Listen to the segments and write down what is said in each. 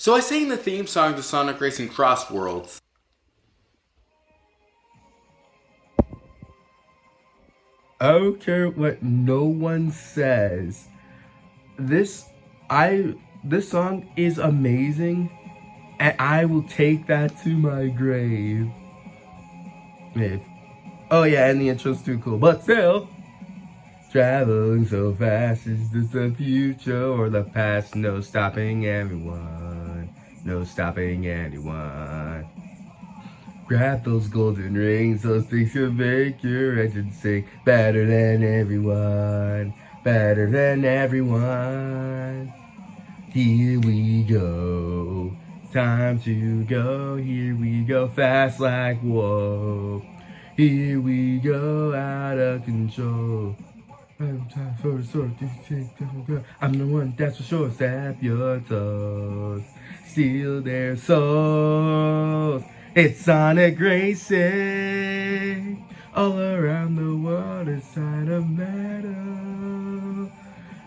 So I sang the theme song to Sonic Racing Crossworlds. I don't care what no one says. This this song is amazing, and I will take that to my grave. If, oh yeah, and the intro's too cool, but still. Traveling so fast, is this the future or the past? No stopping everyone, no stopping anyone. Grab those golden rings, those things can make your engine sing. Better than everyone, better than everyone. Here we go, time to go, here we go, fast like whoa. Here we go, out of control. I'm the one that's for sure. Step your toes, steal their souls. It's Sonic Racing. All around the world, it's sign of metal.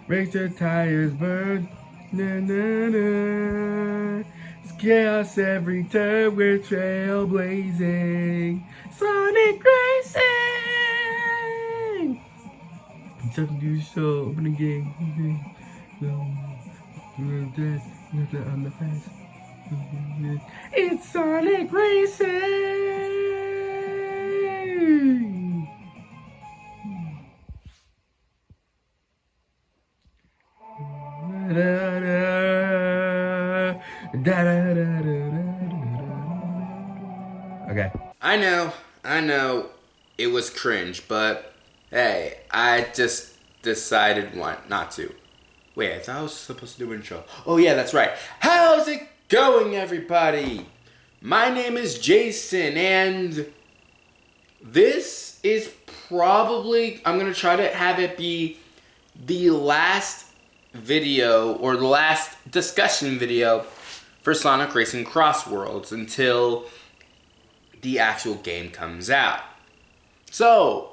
Race your tires burn. Na, na, na. It's chaos every turn. We're trailblazing. Sonic Racing. Something to show, open the game. On the fence. It's Sonic Racing! Okay. I know, it was cringe, but hey, I just decided not to. Wait, I thought I was supposed to do an intro. Oh yeah, that's right. How's it going, everybody? My name is Jason, and this is probably, I'm going to try to have it be the last video, or the last discussion video for Sonic Racing Crossworlds until the actual game comes out. So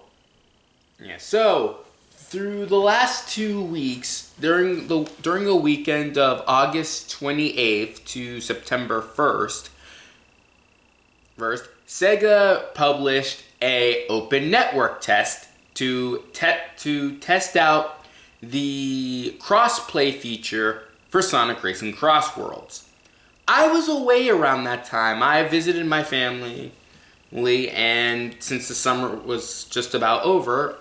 through the last 2 weeks, during the weekend of August 28th to September 1st, Sega published a open network test to test out the crossplay feature for Sonic Racing Crossworlds. I was away around that time. I visited my family, and since the summer was just about over,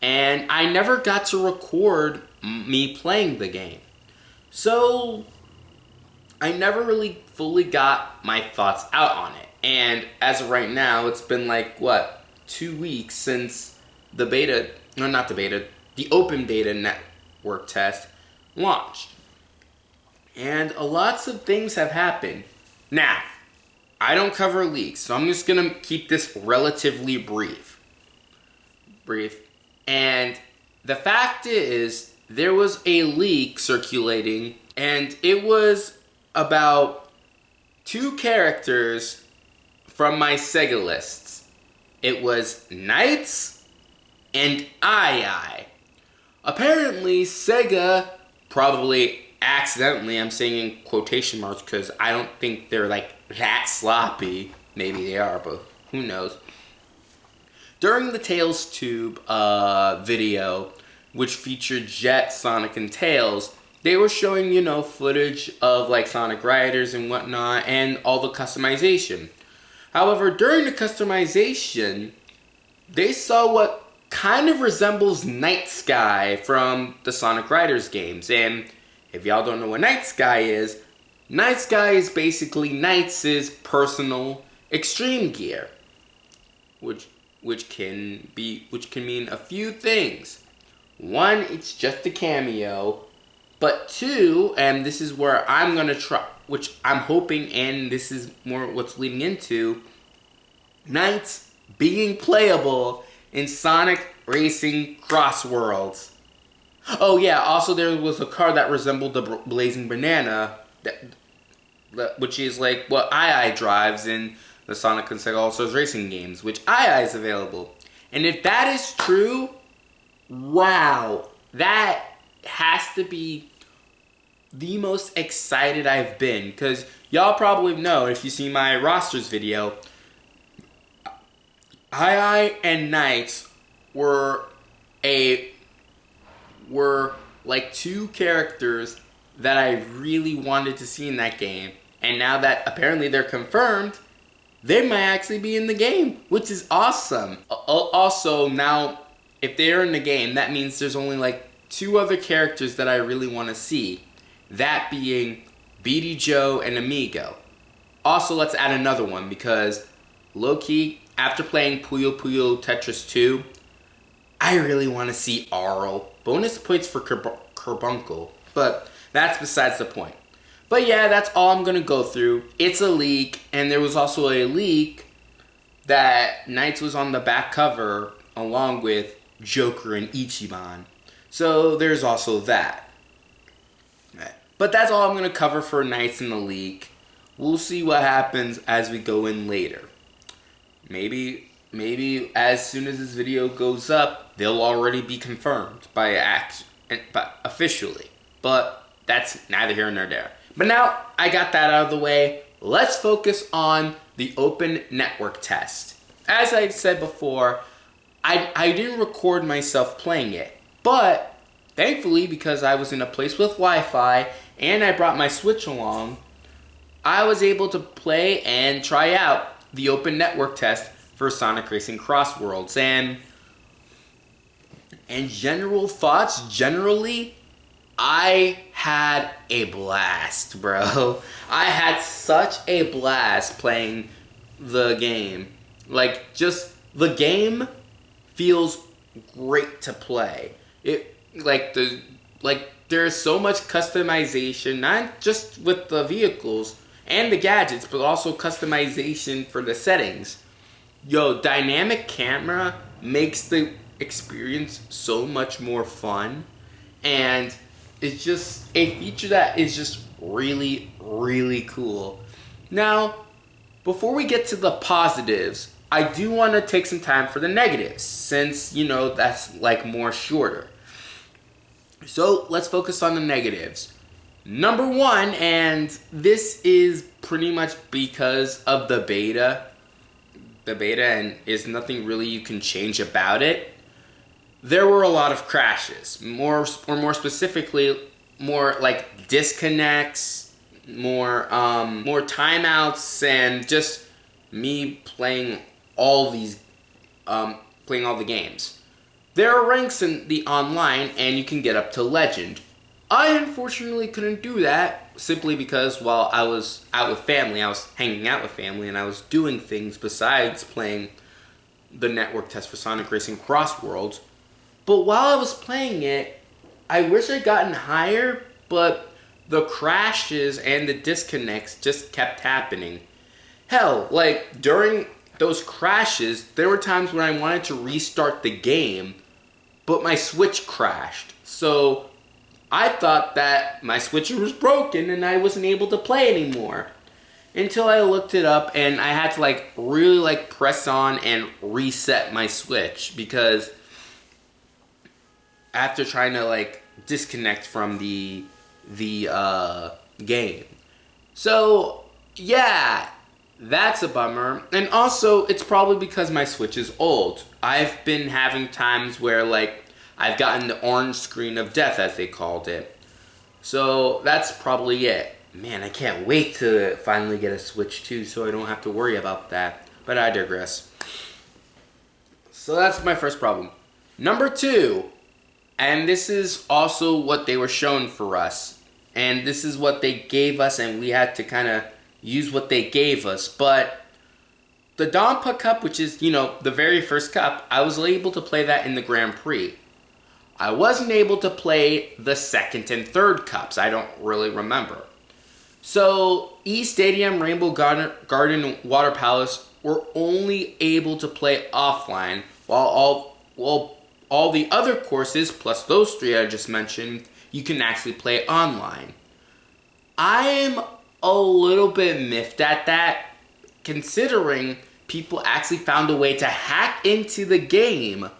and I never got to record me playing the game. So I never really fully got my thoughts out on it. And as of right now, it's been like, 2 weeks since the open beta network test launched. And lots of things have happened. Now, I don't cover leaks, so I'm just gonna keep this relatively brief. And the fact is, there was a leak circulating, and it was about 2 characters from my Sega lists. It was Knights and Ai. Apparently, Sega probably accidentally, I'm saying in quotation marks because I don't think they're like that sloppy. Maybe they are, but who knows. During the Tails Tube video, which featured Jet, Sonic, and Tails, they were showing, footage of like Sonic Riders and whatnot, and all the customization. However, during the customization, they saw what kind of resembles Night Sky from the Sonic Riders games. And if y'all don't know what Night Sky is basically Knights' personal extreme gear, which can mean a few things. 1, it's just a cameo, but 2, and this is where I'm gonna try, which I'm hoping, and this is more what's leading into, Knights being playable in Sonic Racing Crossworlds. Oh yeah, also there was a car that resembled the Blazing Banana, which is like what Ai drives in the Sonic and Sega All-Stars Racing games, which Ai is available. And if that is true, wow, that has to be the most excited I've been, because y'all probably know if you see my rosters video, II and Knights were like two characters that I really wanted to see in that game. And now that apparently they're confirmed, they might actually be in the game, which is awesome. Also, now, if they're in the game, that means there's only like two other characters that I really want to see. That being BD Joe and Amigo. Also, let's add another one because, low-key, after playing Puyo Puyo Tetris 2, I really want to see Arl. Bonus points for Carbuncle, but that's besides the point. But yeah, that's all I'm going to go through. It's a leak, and there was also a leak that Knights was on the back cover along with Joker and Ichiban. So there's also that. But that's all I'm going to cover for Knights in the leak. We'll see what happens as we go in later. Maybe as soon as this video goes up, they'll already be confirmed by officially. But that's neither here nor there. But now I got that out of the way, let's focus on the open network test. As I said before, I didn't record myself playing it, but thankfully, because I was in a place with Wi-Fi and I brought my Switch along, I was able to play and try out the open network test for Sonic Racing Crossworlds. And general thoughts, generally, I had a blast, bro. I had such a blast playing the game. Like, just, the game feels great to play. There's so much customization, not just with the vehicles and the gadgets, but also customization for the settings. Yo, dynamic camera makes the experience so much more fun, and it's just a feature that is just really, really cool. Now, before we get to the positives, I do want to take some time for the negatives, since, you know, that's like more shorter. So let's focus on the negatives. Number one, and this is pretty much because of the beta, and is nothing really you can change about it. There were a lot of crashes, more specifically, more like disconnects, more timeouts, and just me playing all the games. There are ranks in the online, and you can get up to legend. I unfortunately couldn't do that simply because while I was out with family, I was hanging out with family, and I was doing things besides playing the network test for Sonic Racing Crossworlds. But while I was playing it, I wish I'd gotten higher, but the crashes and the disconnects just kept happening. Hell, like, during those crashes, there were times when I wanted to restart the game, but my Switch crashed. So I thought that my Switch was broken and I wasn't able to play anymore. Until I looked it up and I had to really press on and reset my Switch, because after trying to disconnect from the game. So yeah, that's a bummer. And also, it's probably because my Switch is old. I've been having times where I've gotten the orange screen of death, as they called it. So that's probably it. Man, I can't wait to finally get a Switch too, so I don't have to worry about that. But I digress. So that's my first problem. Number two, and this is also what they were showing for us, and this is what they gave us, and we had to kind of use what they gave us. But the Donpa Cup, which is, the very first cup, I was able to play that in the Grand Prix. I wasn't able to play the second and third cups. I don't really remember. So, E-Stadium, Rainbow Garden, Water Palace were only able to play offline, while all the other courses, plus those three I just mentioned, you can actually play online. I'm a little bit miffed at that, considering people actually found a way to hack into the game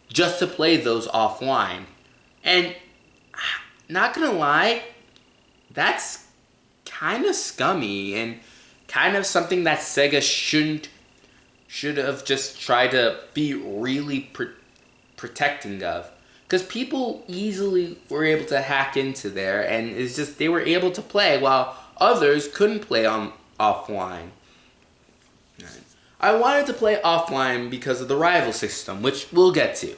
just to play those offline. And not gonna lie, that's kind of scummy and kind of something that Sega should have just tried to be really protecting of. Because people easily were able to hack into there, and it's just they were able to play while others couldn't play on offline. I wanted to play offline because of the rival system, which we'll get to.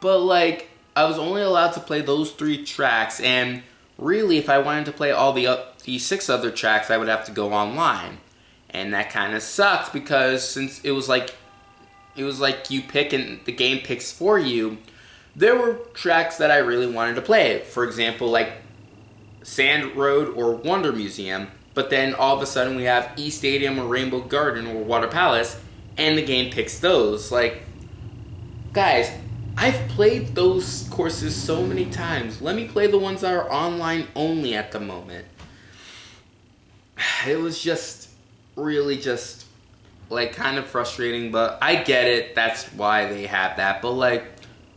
But like, I was only allowed to play those 3 tracks, and really, if I wanted to play all the 6 other tracks, I would have to go online, and that kind of sucked because since it was like you pick and the game picks for you. There were tracks that I really wanted to play. For example, like Sand Road or Wonder Museum. But then all of a sudden we have E Stadium or Rainbow Garden or Water Palace, and the game picks those. Like, guys, I've played those courses so many times. Let me play the ones that are online only at the moment. It was just really just like kind of frustrating, but I get it. That's why they have that. But like,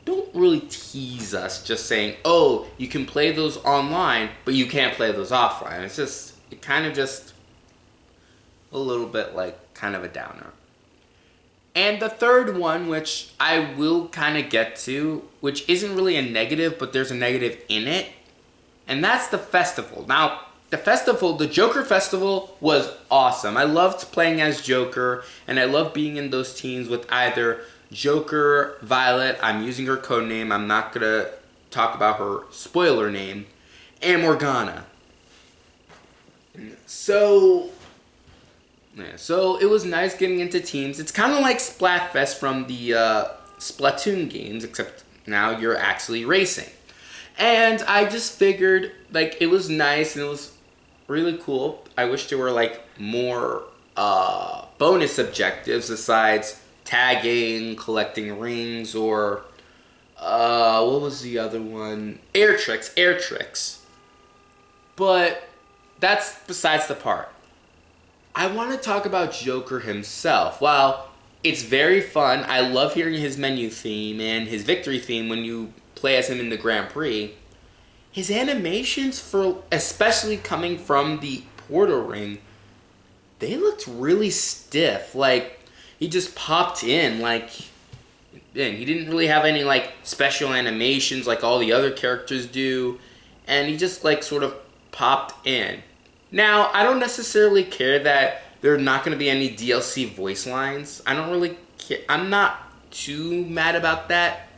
don't really tease us just saying, oh, you can play those online, but you can't play those offline. It's just, it kind of just a little bit like kind of a downer. And the third one, which I will kind of get to, which isn't really a negative, but there's a negative in it, and that's the festival. Now, the Joker Festival was awesome. I loved playing as Joker, and I loved being in those teams with either Joker, Violet, I'm using her code name, I'm not going to talk about her spoiler name, and Morgana. So it was nice getting into teams. It's kind of like Splatfest from the Splatoon games, except now you're actually racing. And I just figured, like, it was nice and it was really cool. I wish there were, like, more bonus objectives besides tagging, collecting rings, or what was the other one? Air tricks. But that's besides the part. I want to talk about Joker himself. While it's very fun, I love hearing his menu theme and his victory theme when you play as him in the Grand Prix. His animations, for especially coming from the Portal Ring, they looked really stiff. Like, he just popped in, like, and he didn't really have any, like, special animations like all the other characters do, and he just, like, sort of popped in. Now, I don't necessarily care that there are not going to be any DLC voice lines. I don't really care. I'm not too mad about that.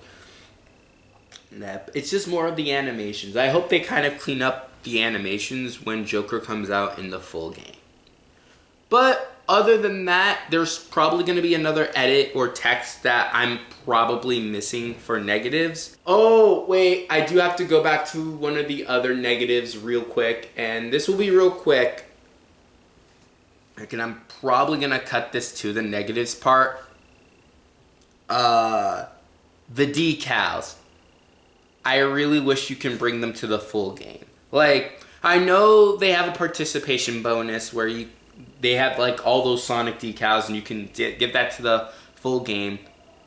It's just more of the animations. I hope they kind of clean up the animations when Joker comes out in the full game. But other than that, there's probably going to be another edit or text that I'm probably missing for negatives. Oh, wait, I do have to go back to one of the other negatives real quick, and this will be real quick. And I'm probably going to cut this to the negatives part. The decals. I really wish you can bring them to the full game. Like, I know they have a participation bonus where they have like all those Sonic decals and you can give that to the full game.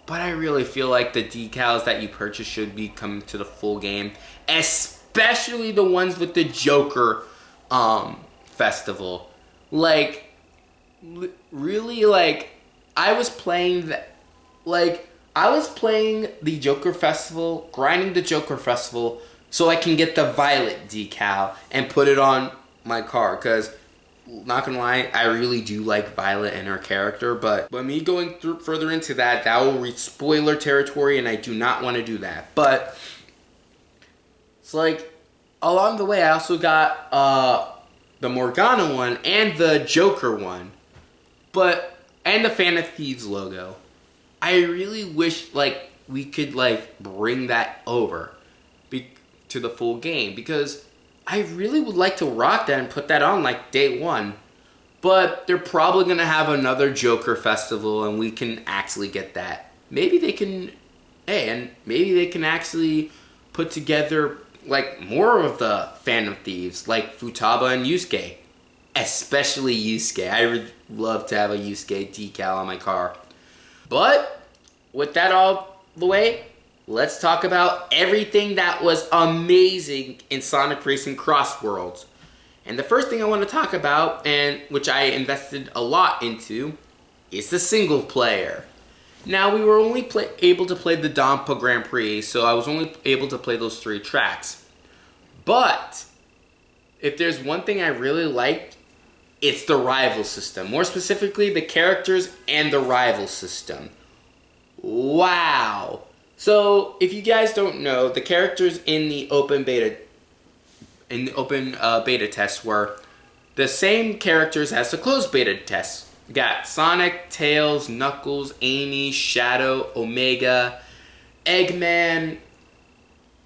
But I really feel like the decals that you purchase should be coming to the full game. Especially the ones with the Joker festival. Like, really, like, I was playing the Joker Festival, grinding the Joker Festival, so I can get the Violet decal and put it on my car. Because, not gonna lie, I really do like Violet and her character. But me going further into that will reach spoiler territory, and I do not want to do that. But it's like, along the way, I also got the Morgana one and the Joker one. And the Fan of Thieves logo. I really wish, like, we could, like, bring that over to the full game, because I really would like to rock that and put that on, like, day one. But they're probably going to have another Joker festival, and we can actually get that. Maybe they can, maybe they can actually put together, like, more of the Fan of Thieves, like Futaba and Yusuke. Especially Yusuke. I would love to have a Yusuke decal on my car. But with that all the way, let's talk about everything that was amazing in Sonic Racing Crossworlds. And the first thing I want to talk about, and which I invested a lot into, is the single player. Now, we were only able to play the Dompa Grand Prix, so I was only able to play those 3 tracks. But if there's one thing I really liked, it's the rival system. More specifically, the characters and the rival system. Wow. So, if you guys don't know, the characters in the open beta test were the same characters as the closed beta test. We got Sonic, Tails, Knuckles, Amy, Shadow, Omega, Eggman,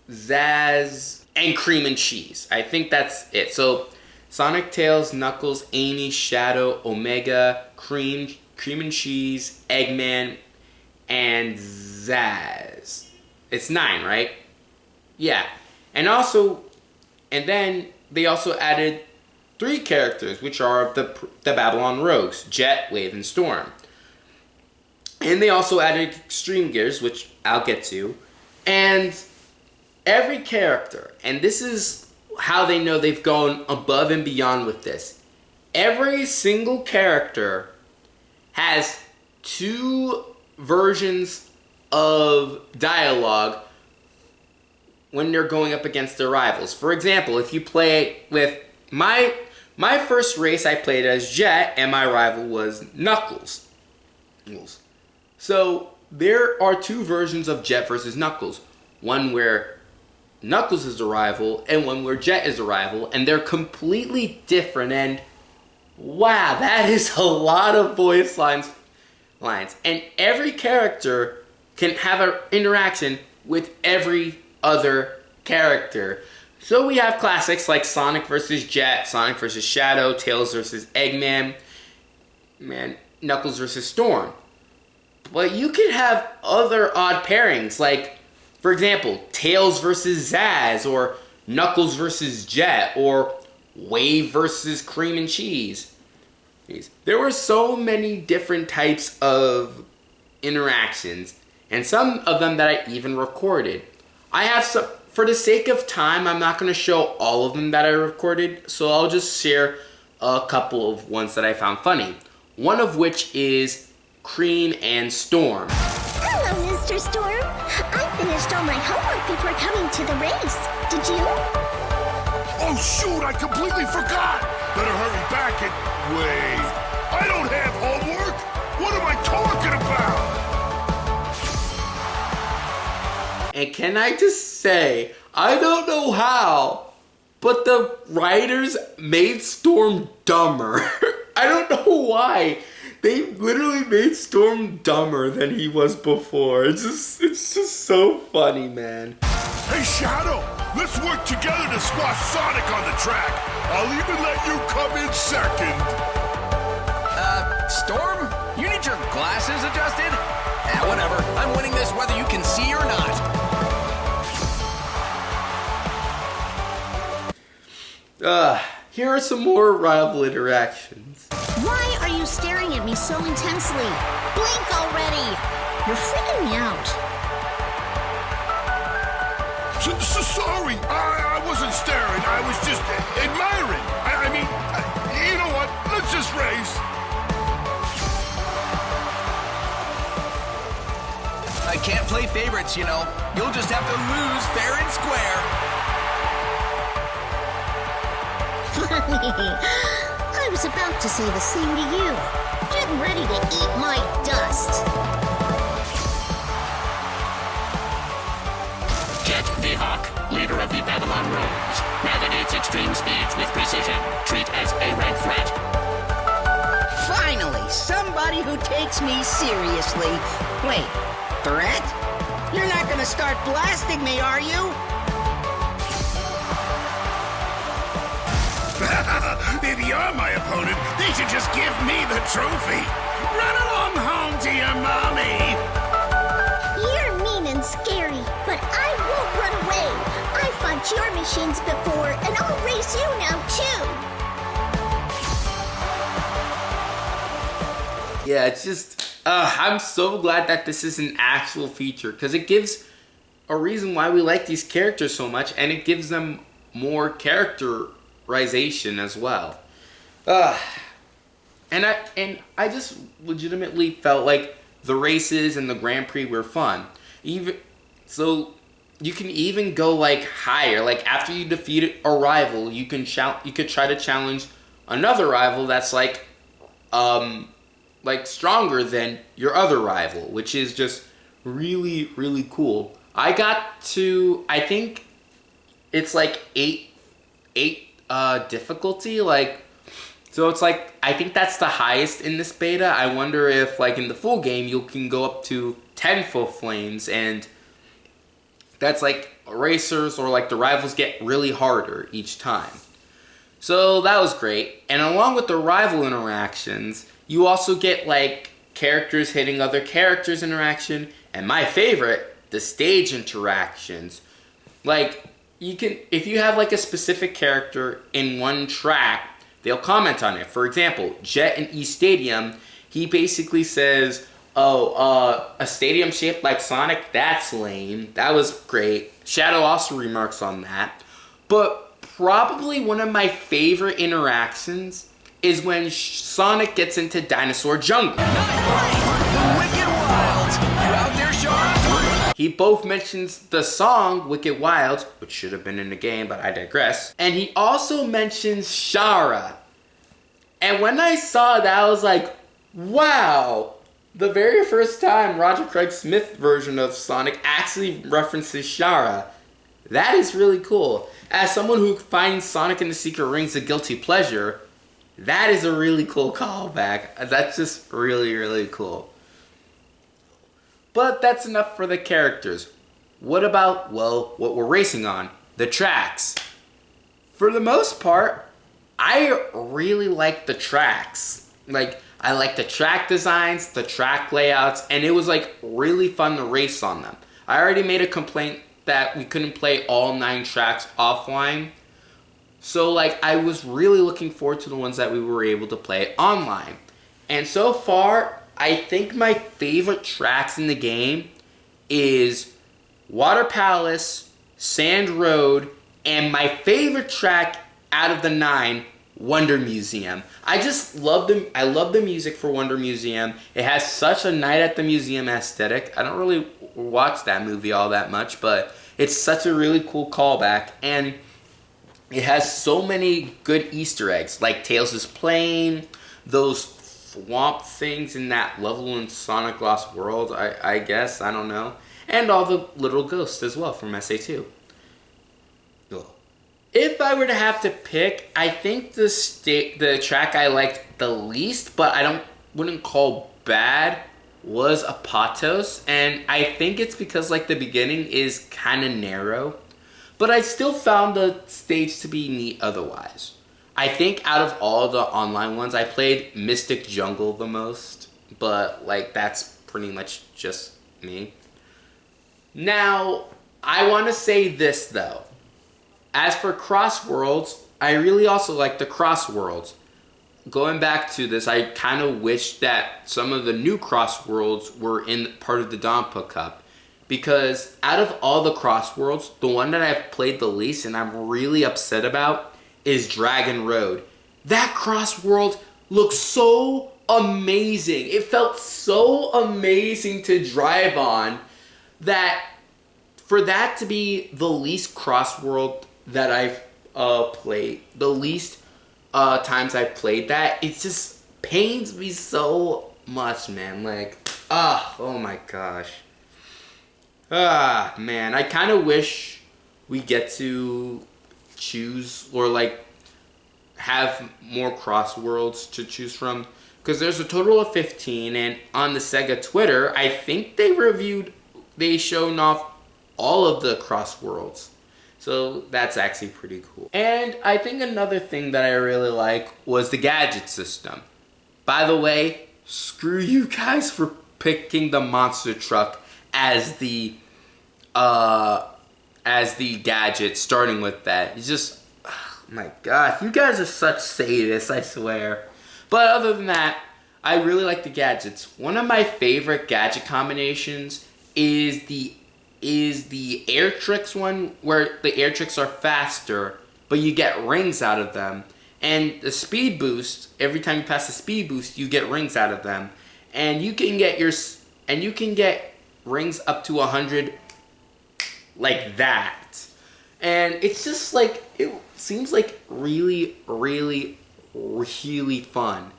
Zaz, and Cream and Cheese. I think that's it. So, Sonic, Tails, Knuckles, Amy, Shadow, Omega, Cream and Cheese, Eggman, and Zaz. It's 9, right? Yeah. And then they also added 3 characters, which are the Babylon Rogues, Jet, Wave, and Storm. And they also added Extreme Gears, which I'll get to. And every character, and this is how they know they've gone above and beyond with this. Every single character has 2 versions of dialogue when they're going up against their rivals. For example, if you play with my first race, I played as Jet, and my rival was Knuckles. So there are 2 versions of Jet versus Knuckles. One where Knuckles is the rival, and one where Jet is the rival, and they're completely different. And wow, that is a lot of voice lines. And every character can have an interaction with every other character. So we have classics like Sonic vs. Jet, Sonic vs. Shadow, Tails vs. Eggman, Knuckles vs. Storm. But you could have other odd pairings, like, for example, Tails vs. Zaz, or Knuckles vs. Jet, or Wave vs. Cream and Cheese. There were so many different types of interactions, and some of them that I even recorded. I have some, for the sake of time, I'm not going to show all of them that I recorded, so I'll just share a couple of ones that I found funny. One of which is Cream and Storm. Hello, Mr. Storm. I finished all my homework before coming to the race. Did you? Oh, shoot, I completely forgot. Better hurry back and... Wait, I don't have homework. What am I talking about? And can I just say, I don't know how, but the writers made Storm dumber. I don't know why. They literally made Storm dumber than he was before. It's just so funny, man. Hey, Shadow, let's work together to squash Sonic on the track. I'll even let you come in second. Storm? You need your glasses adjusted? Whatever. I'm winning this whether you can see or not. Here are some more rival interactions. Why are you staring at me so intensely? Blink already! You're freaking me out. Sorry, I wasn't staring. I was just admiring. I mean, you know what? Let's just race. I can't play favorites, you know. You'll just have to lose fair and square. Funny. I was about to say the same to you. Get ready to eat my dust. Jet the Hawk, leader of the Babylon Rogues, navigates extreme speeds with precision. Treat as a red threat. Finally, somebody who takes me seriously. Wait, threat? You're not gonna start blasting me, are you? If you're my opponent, they should just give me the trophy. Run along home to your mommy. You're mean and scary, but I won't run away. I fought your machines before, and I'll race you now, too. Yeah, it's just, I'm so glad that this is an actual feature, because it gives a reason why we like these characters so much, and it gives them more characterization as well. And I just legitimately felt like the races and the Grand Prix were fun. Even so, you can even go like higher. Like after you defeat a rival, you could try to challenge another rival that's like stronger than your other rival, which is just really, really cool. I think it's like 8 difficulty, so it's like, I think that's the highest in this beta. I wonder if like in the full game you can go up to 10 full flames, and that's like racers or like the rivals get really harder each time. So that was great. And along with the rival interactions, you also get like characters hitting other characters interaction, and my favorite, the stage interactions. Like you can, if you have like a specific character in one track, they'll comment on it. For example, Jet in E Stadium, he basically says, a stadium shaped like Sonic, that's lame. That was great. Shadow also remarks on that. But probably one of my favorite interactions is when Sonic gets into Dinosaur Jungle. He both mentions the song Wicked Wild, which should have been in the game, but I digress. And he also mentions Shara. And when I saw that, I was like, wow. The very first time Roger Craig Smith version of Sonic actually references Shara. That is really cool. As someone who finds Sonic and the Secret Rings a guilty pleasure, that is a really cool callback. That's just really, really cool. But that's enough for the characters. What about, well, what we're racing on? The tracks. For the most part, I really like the tracks. Like, I like the track designs, the track layouts, and it was like really fun to race on them. I already made a complaint that we couldn't play all 9 tracks offline. So like, I was really looking forward to the ones that we were able to play online. And so far, I think my favorite tracks in the game is Water Palace, Sand Road, and my favorite track out of the 9, Wonder Museum. I just love them. I love the music for Wonder Museum. It has such a Night at the Museum aesthetic. I don't really watch that movie all that much, but it's such a really cool callback, and it has so many good Easter eggs, like Tails' plane, those swamp things in that level in Sonic Lost World, I guess, I don't know. And all the little ghosts as well from SA2. If I were to have to pick, I think the track I liked the least, but wouldn't call bad, was Apatos. And I think it's because like the beginning is kind of narrow, but I still found the stage to be neat otherwise. I think out of all the online ones, I played Mystic Jungle the most, but like that's pretty much just me. Now, I want to say this though. As for Crossworlds, I really also like the Crossworlds. Going back to this, I kind of wish that some of the new Crossworlds were in part of the Donpa Cup. Because out of all the Crossworlds, the one that I've played the least and I'm really upset about is Dragon Road. That Crossworld looks so amazing. It felt so amazing to drive on that for that to be the least Crossworld that I've played, the least times I've played that, it just pains me so much, man. Like, oh my gosh. Man, I kind of wish we get to choose or like have more Crossworlds to choose from, because there's a total of 15, and on the Sega Twitter, I think they shown off all of the Crossworlds. So that's actually pretty cool. And I think another thing that I really like was the gadget system. By the way, screw you guys for picking the monster truck as the gadget, starting with that. It's just, oh my god, you guys are such sadists, I swear. But other than that, I really like the gadgets. One of my favorite gadget combinations is the is the air tricks one, where the air tricks are faster, but you get rings out of them. And the speed boost, every time you pass the speed boost, you get rings out of them. And you can get rings up to 100 like that. And it's just like, it seems like really, really, really fun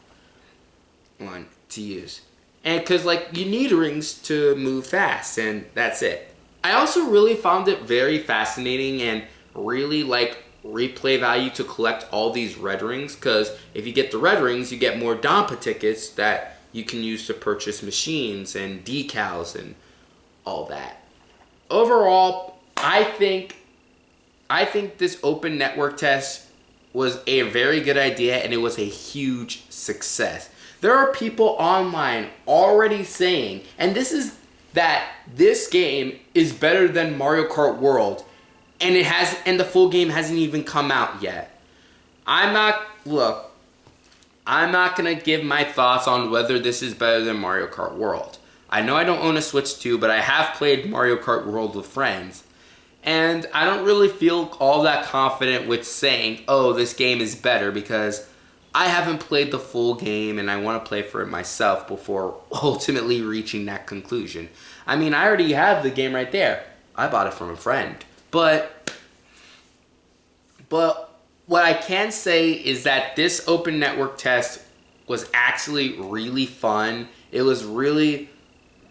one to use. And because like you need rings to move fast, and that's it. I also really found it very fascinating and really like replay value to collect all these red rings, because if you get the red rings, you get more Dampa tickets that you can use to purchase machines and decals and all that. Overall, I think this open network test was a very good idea, and it was a huge success. There are people online already saying, and this game is better than Mario Kart World, and the full game hasn't even come out yet. I'm not gonna give my thoughts on whether this is better than Mario Kart World. I know I don't own a Switch 2, but I have played Mario Kart World with friends. And I don't really feel all that confident with saying, oh, this game is better, because I haven't played the full game and I want to play for it myself before ultimately reaching that conclusion. I mean, I already have the game right there. I bought it from a friend. But what I can say is that this open network test was actually really fun. It was really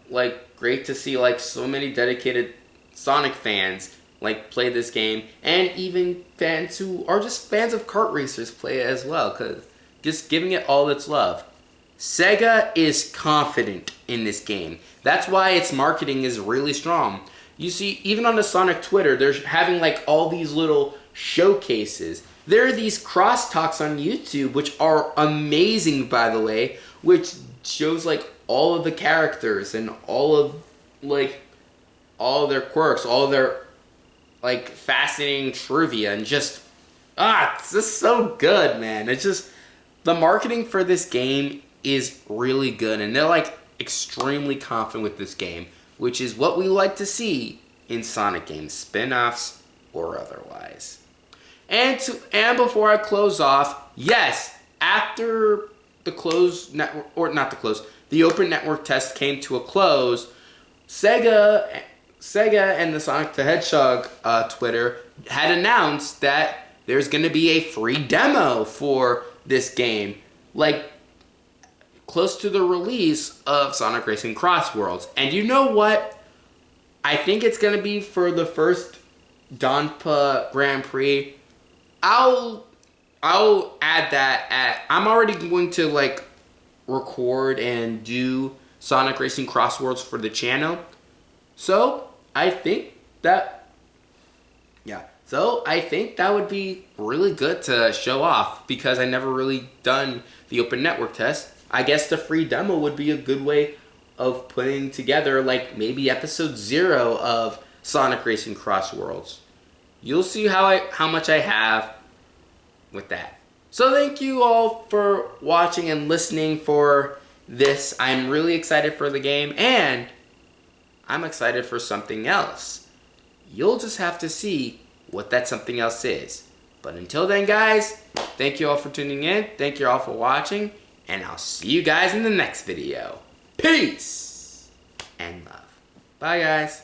like great to see like so many dedicated Sonic fans like play this game, and even fans who are just fans of kart racers play it as well, because just giving it all its love. Sega is confident in this game. That's why its marketing is really strong. You see, even on the Sonic Twitter, they're having like all these little showcases. There are these crosstalks on YouTube, which are amazing, by the way, which shows like all of the characters and all of their quirks, all of their like fascinating trivia, and just it's just so good, man. It's just, the marketing for this game is really good, and they're like extremely confident with this game, which is what we like to see in Sonic games, spin-offs or otherwise. And before I close off, yes, after the the open network test came to a close, Sega and the Sonic the Hedgehog Twitter had announced that there's going to be a free demo for this game, like close to the release of Sonic Racing Crossworlds. And you know what? I think it's going to be for the first Donpa Grand Prix. I'll add that I'm already going to like record and do Sonic Racing Crossworlds for the channel. So I think that would be really good to show off, because I never really done the open network test. I guess the free demo would be a good way of putting together like maybe episode 0 of Sonic Racing Crossworlds. You'll see how much I have with that. So thank you all for watching and listening for this. I'm really excited for the game, and I'm excited for something else. You'll just have to see what that something else is. But until then, guys, thank you all for tuning in. Thank you all for watching, and I'll see you guys in the next video. Peace and love. Bye, guys.